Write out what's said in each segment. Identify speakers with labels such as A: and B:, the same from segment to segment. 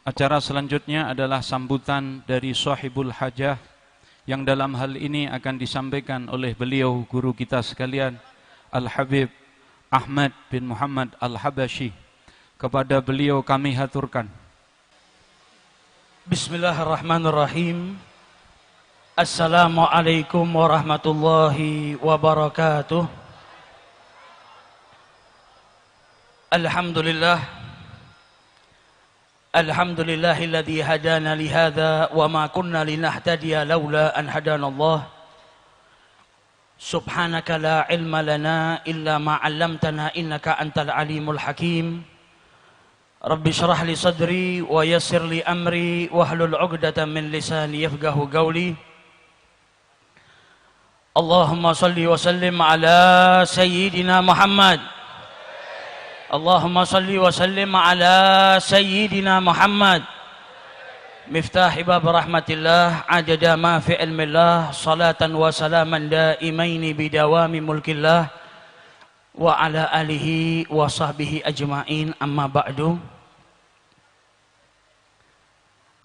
A: Acara selanjutnya adalah sambutan dari Sahibul Hajah yang dalam hal ini akan disampaikan oleh beliau guru kita sekalian, Al-Habib Ahmad bin Muhammad Al-Habashi. Kepada beliau kami haturkan.
B: Bismillahirrahmanirrahim. Assalamualaikum warahmatullahi wabarakatuh. Alhamdulillahilladzi hadana lihadza wa ma kunna linahtadiya laula an hadanallah. Subhanaka la ilma lana illa ma 'allamtana innaka antal alimul hakim. Rabbi syrah li sadri wa yassir li amri wahlul 'uqdatam min lisani yafqahu qawli. Allahumma salli wa sallim ala sayyidina Muhammad. Allahumma salli wa sallim ala sayyidina Muhammad. Miftah bab rahmatillah adada ma fi ilmillah salatan wa salaman daimaini bidawami mulkillah wa ala alihi wa sahbihi ajma'in, amma ba'du.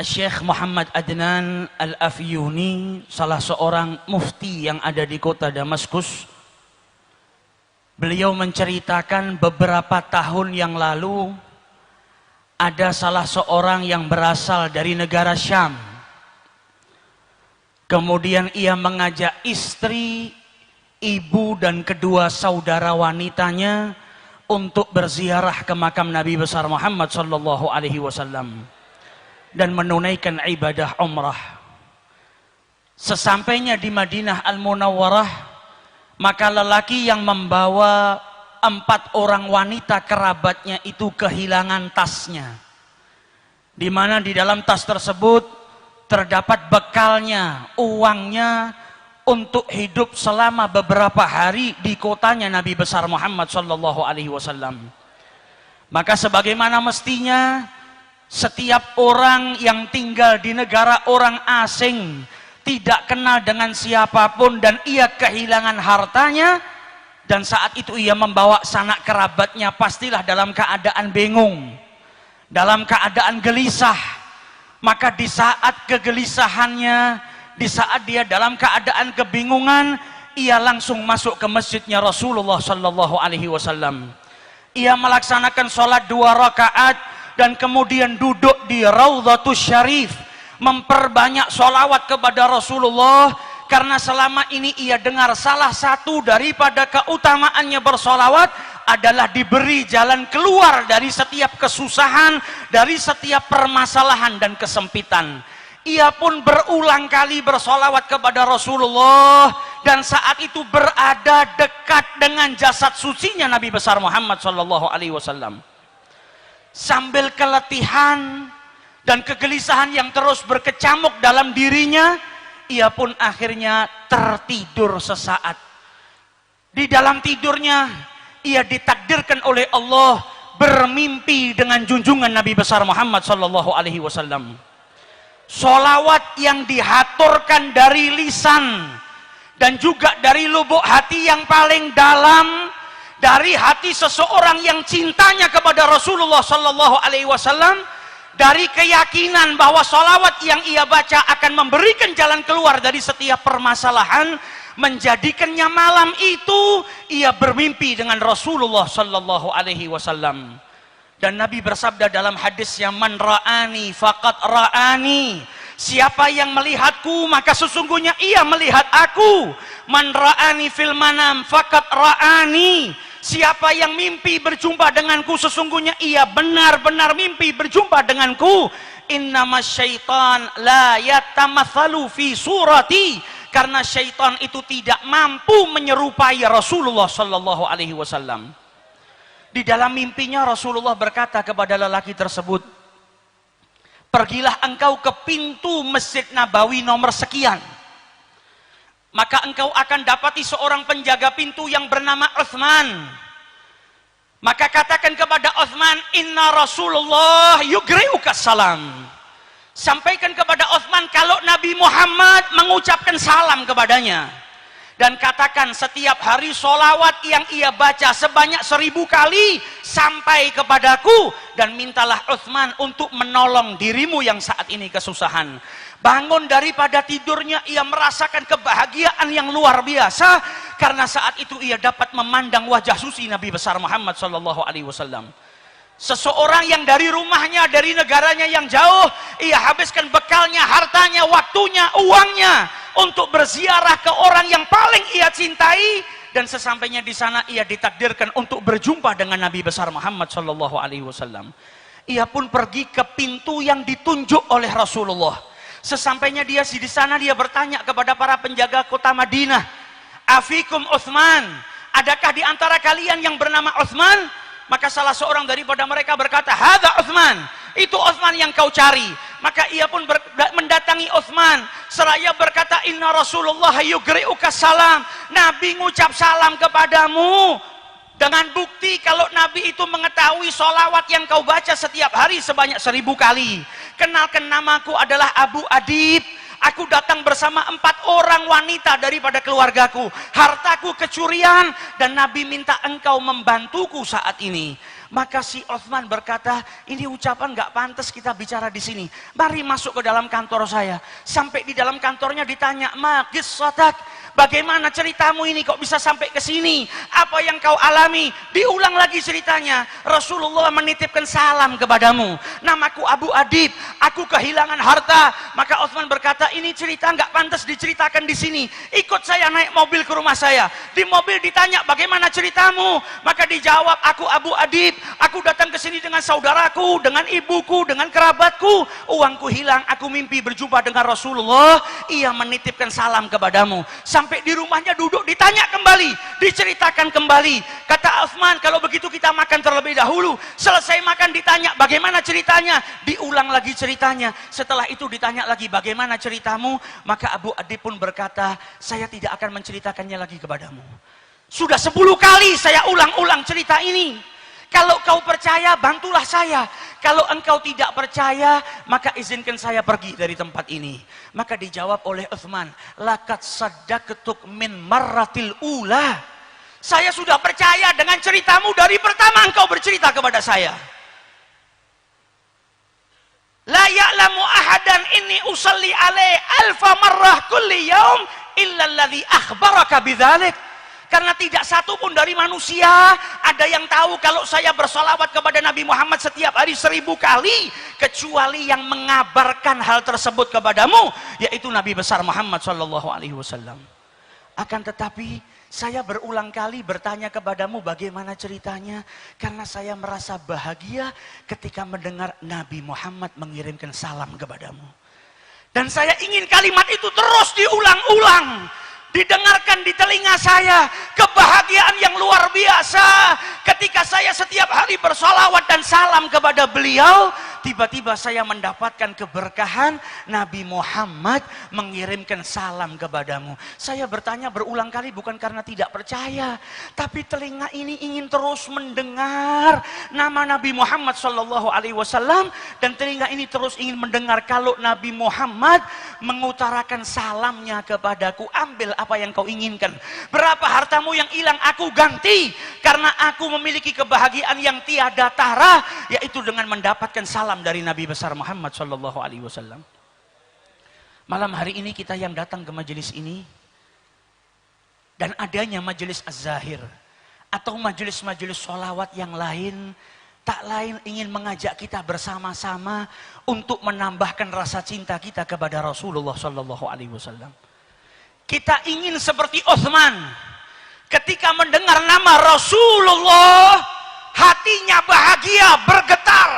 B: Syekh Muhammad Adnan Al-Afyuni, salah seorang mufti yang ada di kota Damaskus, beliau menceritakan beberapa tahun yang lalu ada salah seorang yang berasal dari negara Syam. Kemudian ia mengajak istri, ibu dan kedua saudara wanitanya untuk berziarah ke makam Nabi besar Muhammad sallallahu alaihi wasallam dan menunaikan ibadah umrah. Sesampainya di Madinah Al-Munawwarah, maka lelaki yang membawa 4 orang wanita kerabatnya itu kehilangan tasnya, di mana di dalam tas tersebut terdapat bekalnya, uangnya untuk hidup selama beberapa hari di kotanya Nabi besar Muhammad sallallahu alaihi wasallam. Maka sebagaimana mestinya setiap orang yang tinggal di negara orang asing, tidak kenal dengan siapapun, dan ia kehilangan hartanya, dan saat itu ia membawa sanak kerabatnya, pastilah dalam keadaan bingung, dalam keadaan gelisah. Maka di saat kegelisahannya, di saat dia dalam keadaan kebingungan, ia langsung masuk ke masjidnya Rasulullah sallallahu alaihi wasallam. Ia melaksanakan sholat 2 rakaat dan kemudian duduk di Raudhatus Syarif, memperbanyak sholawat kepada Rasulullah, karena selama ini ia dengar salah satu daripada keutamaannya bersolawat adalah diberi jalan keluar dari setiap kesusahan, dari setiap permasalahan dan kesempitan. Ia pun berulang kali bersolawat kepada Rasulullah, dan saat itu berada dekat dengan jasad sucinya Nabi besar Muhammad sallallahu alaihi wasallam. Sambil keletihan dan kegelisahan yang terus berkecamuk dalam dirinya, ia pun akhirnya tertidur sesaat. Di dalam tidurnya ia ditakdirkan oleh Allah bermimpi dengan junjungan Nabi besar Muhammad sallallahu alaihi wasallam. Sholawat yang dihaturkan dari lisan dan juga dari lubuk hati yang paling dalam, dari hati seseorang yang cintanya kepada Rasulullah sallallahu alaihi wasallam, dari keyakinan bahwa sholawat yang ia baca akan memberikan jalan keluar dari setiap permasalahan, menjadikannya malam itu ia bermimpi dengan Rasulullah sallallahu alaihi wasallam. Dan Nabi bersabda dalam hadisnya, man ra'ani faqad ra'ani, siapa yang melihatku maka sesungguhnya ia melihat aku. Man ra'ani fil manam faqad ra'ani, siapa yang mimpi berjumpa denganku sesungguhnya ia benar-benar mimpi berjumpa denganku. Innamas syaitan la yatamatsalu fi surati, karena syaitan itu tidak mampu menyerupai Rasulullah sallallahu alaihi wasallam. Di dalam mimpinya Rasulullah berkata kepada lelaki tersebut, pergilah engkau ke pintu Masjid Nabawi nomor sekian, maka engkau akan dapati seorang penjaga pintu yang bernama Utsman. Maka katakan kepada Utsman, inna Rasulullah yugri'uka salam. Sampaikan kepada Utsman kalau Nabi Muhammad mengucapkan salam kepadanya. Dan katakan setiap hari solawat yang ia baca sebanyak 1000 kali sampai kepadaku. Dan mintalah Utsman untuk menolong dirimu yang saat ini kesusahan. Bangun daripada tidurnya, ia merasakan kebahagiaan yang luar biasa. Karena saat itu ia dapat memandang wajah suci Nabi besar Muhammad SAW. Seseorang yang dari rumahnya, dari negaranya yang jauh, ia habiskan bekalnya, hartanya, waktunya, uangnya untuk berziarah ke orang yang paling ia cintai, dan sesampainya di sana ia ditakdirkan untuk berjumpa dengan Nabi besar Muhammad SAW. Ia pun pergi ke pintu yang ditunjuk oleh Rasulullah. Sesampainya dia di sana, dia bertanya kepada para penjaga kota Madinah, "Afikum Utsman? Adakah di antara kalian yang bernama Utsman?" Maka salah seorang daripada mereka berkata, "Hadza Utsman." Itu Utsman yang kau cari. Maka ia pun mendatangi Utsman seraya berkata, "Inna Rasulullah yugri'uka salam." Nabi ngucap salam kepadamu. Dengan bukti kalau Nabi itu mengetahui solawat yang kau baca setiap hari sebanyak 1000 kali. Kenalkan, namaku adalah Abu Adib. Aku datang bersama 4 orang wanita daripada keluargaku. Hartaku kecurian dan Nabi minta engkau membantuku saat ini. Maka si Utsman berkata, "Ini ucapan gak pantas kita bicara di sini. Mari masuk ke dalam kantor saya." Sampai di dalam kantornya ditanya, "Ma qissatak? Bagaimana ceritamu ini kok bisa sampai ke sini? Apa yang kau alami?" Diulang lagi ceritanya. "Rasulullah menitipkan salam kepadamu. Namaku Abu Adib. Aku kehilangan harta." Maka Utsman berkata, "Ini cerita nggak pantas diceritakan di sini. Ikut saya naik mobil ke rumah saya." Di mobil ditanya, "Bagaimana ceritamu?" Maka dijawab, "Aku Abu Adib. Aku datang ke sini dengan saudaraku, dengan ibuku, dengan kerabatku. Uangku hilang. Aku mimpi berjumpa dengan Rasulullah. Ia menitipkan salam kepadamu." Sampai di rumahnya duduk, ditanya kembali, diceritakan kembali. Kata Utsman, "Kalau begitu kita makan terlebih dahulu." Selesai makan ditanya, "Bagaimana ceritanya?" Diulang lagi ceritanya. Setelah itu ditanya lagi, "Bagaimana ceritamu?" Maka Abu Adib pun berkata, "Saya tidak akan menceritakannya lagi kepadamu. Sudah 10 kali saya ulang-ulang cerita ini. Kalau kau percaya, bantulah saya. Kalau engkau tidak percaya, maka izinkan saya pergi dari tempat ini." Maka dijawab oleh Utsman, "Laqad saddaqtuk min marratil ula." Saya sudah percaya dengan ceritamu dari pertama engkau bercerita kepada saya. "La ya'lamu ahadan inni usalli alaihi alfa marrah kulli yaum illa alladhi akhbaraka bidzalik." Karena tidak satu pun dari manusia ada yang tahu kalau saya bersolawat kepada Nabi Muhammad setiap hari 1000 kali, kecuali yang mengabarkan hal tersebut kepadamu, yaitu Nabi besar Muhammad SAW. Akan tetapi saya berulang kali bertanya kepadamu bagaimana ceritanya, karena saya merasa bahagia ketika mendengar Nabi Muhammad mengirimkan salam kepadamu. Dan saya ingin kalimat itu terus diulang-ulang, didengarkan di telinga saya. Kebahagiaan yang luar biasa ketika saya setiap hari bersolawat dan salam kepada beliau. Tiba-tiba saya mendapatkan keberkahan, Nabi Muhammad mengirimkan salam kepadamu. Saya bertanya berulang kali bukan karena tidak percaya, tapi telinga ini ingin terus mendengar nama Nabi Muhammad SAW, dan telinga ini terus ingin mendengar kalau Nabi Muhammad mengutarakan salamnya kepadaku. "Ambil apa yang kau inginkan. Berapa hartamu yang hilang aku ganti, karena aku memiliki kebahagiaan yang tiada tara, yaitu dengan mendapatkan salam dari Nabi besar Muhammad SAW." Malam hari ini kita yang datang ke majelis ini, dan adanya majelis Az-Zahir atau majelis-majelis sholawat yang lain, tak lain ingin mengajak kita bersama-sama untuk menambahkan rasa cinta kita kepada Rasulullah SAW. Kita ingin seperti Utsman, ketika mendengar nama Rasulullah, hatinya bahagia, bergetar.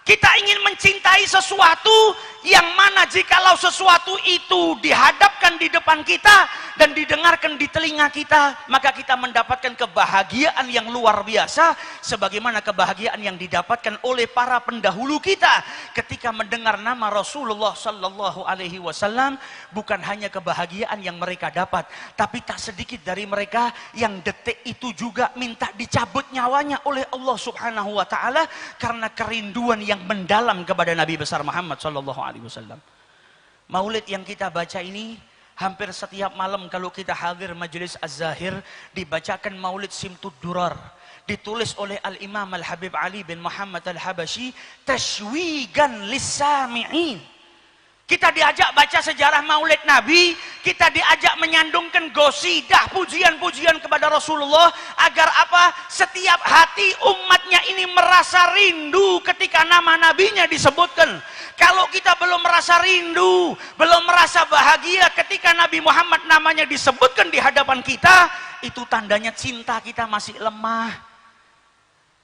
B: Kita ingin mencintai sesuatu yang mana jikalau sesuatu itu dihadapkan di depan kita dan didengarkan di telinga kita, maka kita mendapatkan kebahagiaan yang luar biasa, sebagaimana kebahagiaan yang didapatkan oleh para pendahulu kita ketika mendengar nama Rasulullah SAW. Bukan hanya kebahagiaan yang mereka dapat, tapi tak sedikit dari mereka yang detik itu juga minta dicabut nyawanya oleh Allah Subhanahu wa Ta'ala karena kerinduan yang mendalam kepada Nabi besar Muhammad SAW. Maulid yang kita baca ini Hampir setiap malam kalau kita hadir majelis Az-Zahir, dibacakan Maulid Simtud Durar, ditulis oleh Al-Imam Al-Habib Ali bin Muhammad Al-Habashi, tashwigan lis-sami'in. Kita diajak baca sejarah Maulid Nabi, kita diajak menyandungkan gosidah, pujian-pujian kepada Rasulullah, agar apa? Setiap hati umatnya ini merasa rindu ketika nama nabinya disebutkan. Kalau kita belum merasa rindu, belum merasa bahagia ketika Nabi Muhammad namanya disebutkan di hadapan kita, itu tandanya cinta kita masih lemah.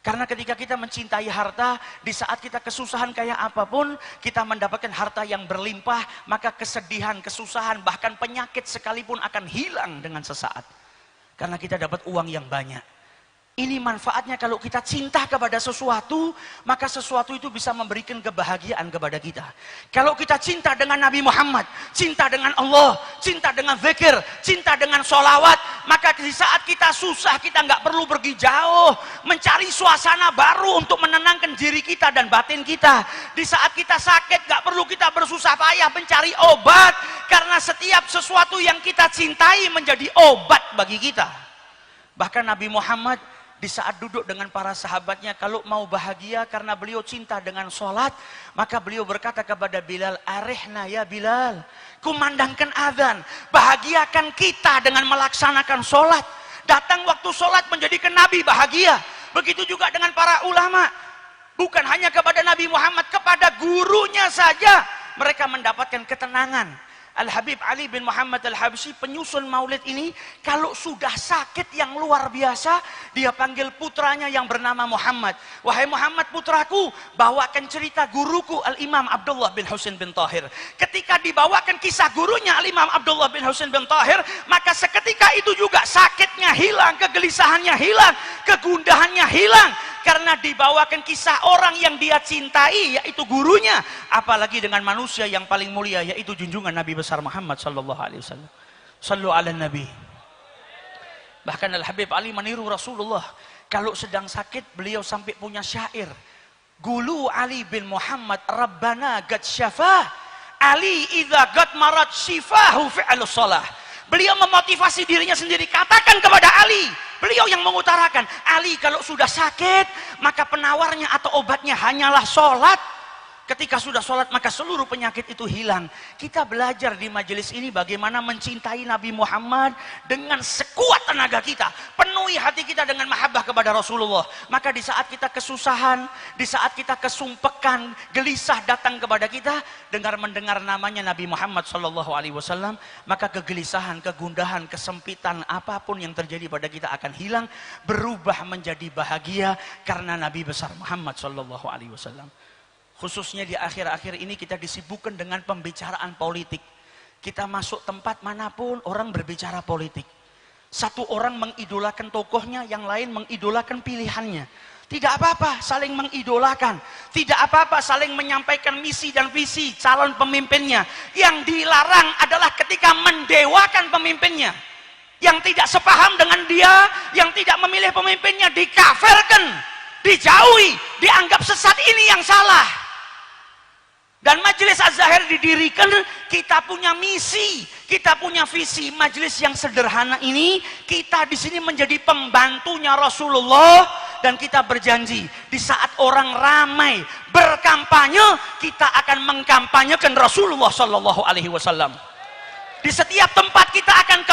B: Karena ketika kita mencintai harta, di saat kita kesusahan kayak apapun, kita mendapatkan harta yang berlimpah, maka kesedihan, kesusahan, bahkan penyakit sekalipun akan hilang dengan sesaat. Karena kita dapat uang yang banyak. Ini manfaatnya kalau kita cinta kepada sesuatu, maka sesuatu itu bisa memberikan kebahagiaan kepada kita. Kalau kita cinta dengan Nabi Muhammad, cinta dengan Allah, cinta dengan zikir, cinta dengan sholawat, maka di saat kita susah, kita nggak perlu pergi jauh, mencari suasana baru untuk menenangkan diri kita dan batin kita. Di saat kita sakit, nggak perlu kita bersusah payah mencari obat, karena setiap sesuatu yang kita cintai menjadi obat bagi kita. Bahkan Nabi Muhammad di saat duduk dengan para sahabatnya, kalau mau bahagia karena beliau cinta dengan sholat, maka beliau berkata kepada Bilal, arihna ya Bilal, kumandangkan azan, bahagiakan kita dengan melaksanakan sholat. Datang waktu sholat menjadikan Nabi bahagia. Begitu juga dengan para ulama, bukan hanya kepada Nabi Muhammad, kepada gurunya saja mereka mendapatkan ketenangan. Al-Habib Ali bin Muhammad Al-Habsyi, penyusun maulid ini, kalau sudah sakit yang luar biasa, dia panggil putranya yang bernama Muhammad. Wahai Muhammad putraku, bawakan cerita guruku Al-Imam Abdullah bin Husain bin Tahir. Ketika dibawakan kisah gurunya Al-Imam Abdullah bin Husain bin Tahir, maka seketika itu juga sakitnya hilang, kegelisahannya hilang, kegundahannya hilang. Karena dibawakan kisah orang yang dia cintai, yaitu gurunya. Apalagi dengan manusia yang paling mulia, yaitu junjungan Nabi besar Muhammad sallallahu alaihi wasallam. Sallu ala Nabi. Bahkan Al-Habib Ali meniru Rasulullah. Kalau sedang sakit, beliau sampai punya syair. Gulu Ali bin Muhammad Rabbana gad syafah, Ali idza gad marat shifahu fi'lus shalah. Beliau memotivasi dirinya sendiri. Katakan kepada Ali, beliau yang mengutarakan, Ali kalau sudah sakit, maka penawarnya atau obatnya hanyalah sholat. Ketika sudah sholat, maka seluruh penyakit itu hilang. Kita belajar di majelis ini bagaimana mencintai Nabi Muhammad dengan sekuat tenaga kita. Penuhi hati kita dengan mahabbah kepada Rasulullah. Maka di saat kita kesusahan, di saat kita kesumpekan, gelisah datang kepada kita, mendengar namanya Nabi Muhammad SAW, maka kegelisahan, kegundahan, kesempitan, apapun yang terjadi pada kita akan hilang, berubah menjadi bahagia karena Nabi besar Muhammad SAW. Khususnya di akhir-akhir ini kita disibukkan dengan pembicaraan politik. Kita masuk tempat manapun orang berbicara politik. Satu orang mengidolakan tokohnya, yang lain mengidolakan pilihannya. Tidak apa-apa saling mengidolakan. Tidak apa-apa saling menyampaikan misi dan visi calon pemimpinnya. Yang dilarang adalah ketika mendewakan pemimpinnya. Yang tidak sepaham dengan dia, yang tidak memilih pemimpinnya, dikafirkan, dijauhi, dianggap sesat, ini yang salah. Dan majelis Az-Zahir didirikan, kita punya misi, kita punya visi. Majelis yang sederhana ini, kita di sini menjadi pembantunya Rasulullah, dan kita berjanji di saat orang ramai berkampanye, kita akan mengkampanyekan Rasulullah Sallallahu Alaihi Wasallam. Di setiap tempat kita akan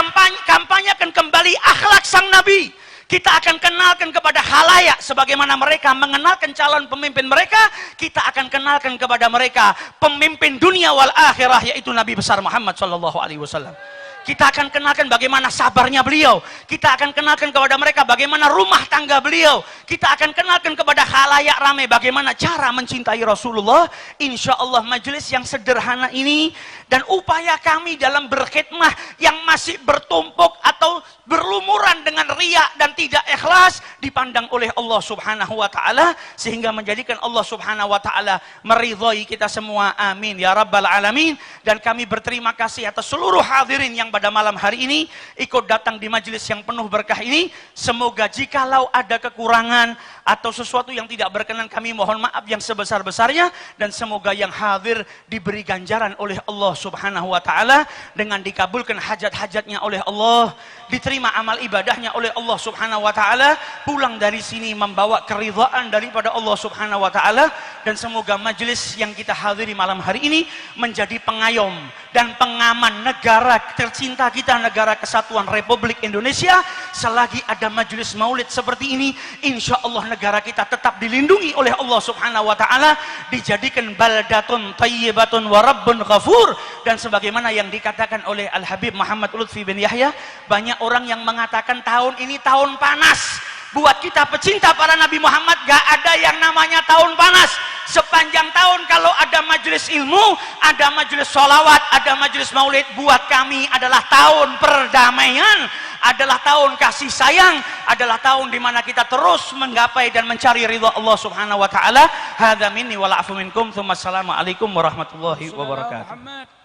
B: kampanyekan kembali akhlak sang Nabi. Kita akan kenalkan kepada khalayak sebagaimana mereka mengenalkan calon pemimpin mereka, kita akan kenalkan kepada mereka pemimpin dunia wal akhirah, yaitu Nabi besar Muhammad sallallahu alaihi wasallam. Kita akan kenalkan bagaimana sabarnya beliau. Kita akan kenalkan kepada mereka bagaimana rumah tangga beliau. Kita akan kenalkan kepada khalayak ramai bagaimana cara mencintai Rasulullah. Insya Allah majelis yang sederhana ini dan upaya kami dalam berkhidmah yang masih bertumpuk atau berlumuran dengan riya dan tidak ikhlas dipandang oleh Allah Subhanahu wa taala, sehingga menjadikan Allah Subhanahu wa taala meridhai kita semua. Amin ya rabbal alamin. Dan kami berterima kasih atas seluruh hadirin yang pada malam hari ini, ikut datang di majelis yang penuh berkah ini. Semoga jikalau ada kekurangan atau sesuatu yang tidak berkenan, kami mohon maaf yang sebesar-besarnya, dan semoga yang hadir diberi ganjaran oleh Allah Subhanahu wa taala dengan dikabulkan hajat-hajatnya oleh Allah, diterima amal ibadahnya oleh Allah Subhanahu wa taala, pulang dari sini membawa keridhaan daripada Allah Subhanahu wa taala, dan semoga majelis yang kita hadiri malam hari ini menjadi pengayom dan pengaman negara tercinta kita, negara kesatuan Republik Indonesia. Selagi ada majelis maulid seperti ini, insya Allah negara kita tetap dilindungi oleh Allah Subhanahu wa taala, dijadikan baldatun thayyibatun wa rabbun ghafur. Dan sebagaimana yang dikatakan oleh Al-Habib Muhammad Lutfi bin Yahya, banyak orang yang mengatakan tahun ini tahun panas. Buat kita pecinta para Nabi Muhammad, gak ada yang namanya tahun panas. Sepanjang tahun kalau ada majelis ilmu, ada majelis sholawat, ada majelis maulid, buat kami adalah tahun perdamaian, adalah tahun kasih sayang, adalah tahun di mana kita terus menggapai dan mencari ridha Allah Subhanahu wa taala. Hadza minni wa la'afu minkum. Assalamualaikum warahmatullahi wabarakatuh.